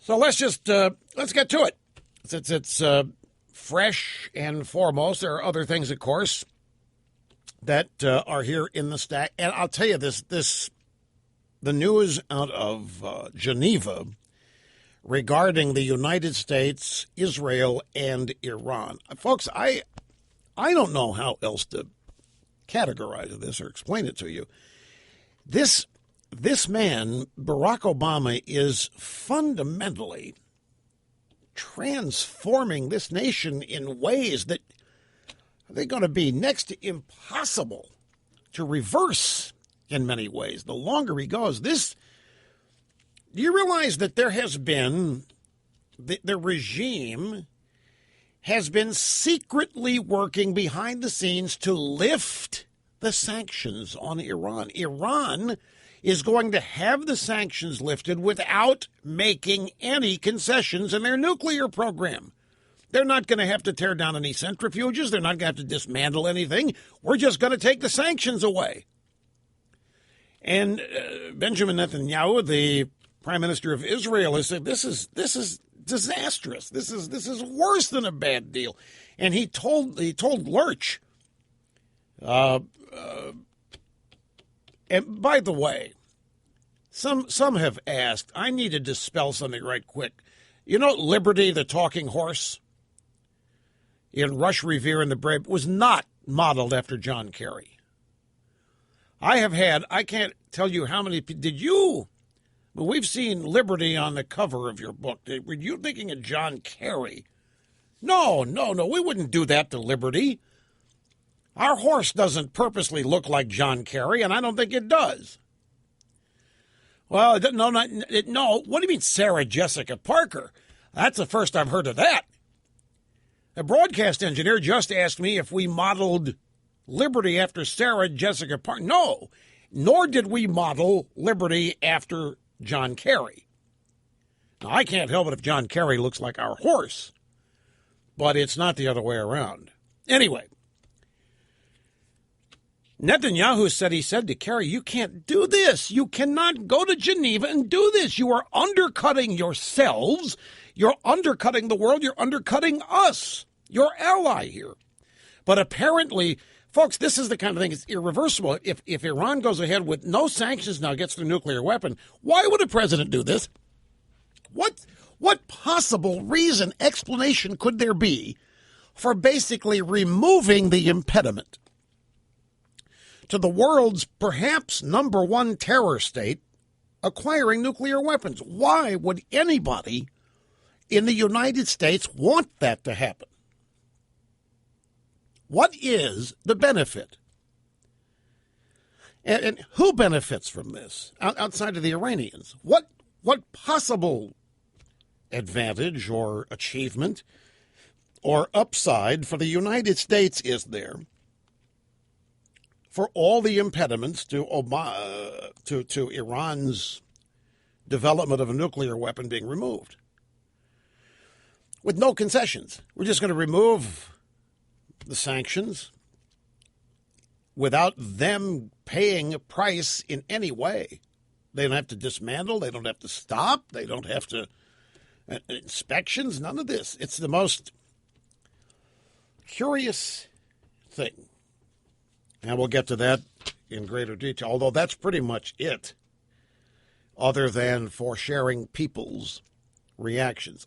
So let's get to it. Since it's fresh and foremost, there are other things, of course, that are here in the stack. And I'll tell you the news out of Geneva regarding the United States, Israel, and Iran. Folks, I don't know how else to categorize this or explain it to you. This man, Barack Obama, is fundamentally transforming this nation in ways that they're going to be next to impossible to reverse in many ways. The longer he goes, do you realize that there has been, the regime has been secretly working behind the scenes to lift the sanctions on Iran. Iran is going to have the sanctions lifted without making any concessions in their nuclear program. They're not going to have to tear down any centrifuges. They're not going to have to dismantle anything. We're just going to take the sanctions away. And Benjamin Netanyahu, the Prime Minister of Israel, has said this is disastrous. This is worse than a bad deal. And he told Lurch. And by the way, some have asked, I need to dispel something right quick. You know, Liberty, the talking horse in Rush, Revere, and the Brave was not modeled after John Kerry. I can't tell you how many, did you? But we've seen Liberty on the cover of your book. Were you thinking of John Kerry? No, we wouldn't do that to Liberty. Our horse doesn't purposely look like John Kerry, and I don't think it does. Well, no. What do you mean Sarah Jessica Parker? That's the first I've heard of that. A broadcast engineer just asked me if we modeled Liberty after Sarah Jessica Parker. No, nor did we model Liberty after John Kerry. Now, I can't help it if John Kerry looks like our horse, but it's not the other way around. Anyway, Netanyahu said to Kerry, you can't do this. You cannot go to Geneva and do this. You are undercutting yourselves. You're undercutting the world. You're undercutting us, your ally here. But apparently, folks, this is the kind of thing that's irreversible. If Iran goes ahead with no sanctions now, gets their nuclear weapon, why would a president do this? What possible reason, explanation could there be for basically removing the impediment to the world's perhaps number one terror state acquiring nuclear weapons? Why would anybody in the United States want that to happen? What is the benefit? And who benefits from this outside of the Iranians? What possible advantage or achievement or upside for the United States is there for all the impediments to Iran's development of a nuclear weapon being removed? With no concessions. We're just going to remove the sanctions without them paying a price in any way. They don't have to dismantle. They don't have to stop. They don't have to inspections. None of this. It's the most curious thing. And we'll get to that in greater detail, although that's pretty much it, other than for sharing people's reactions.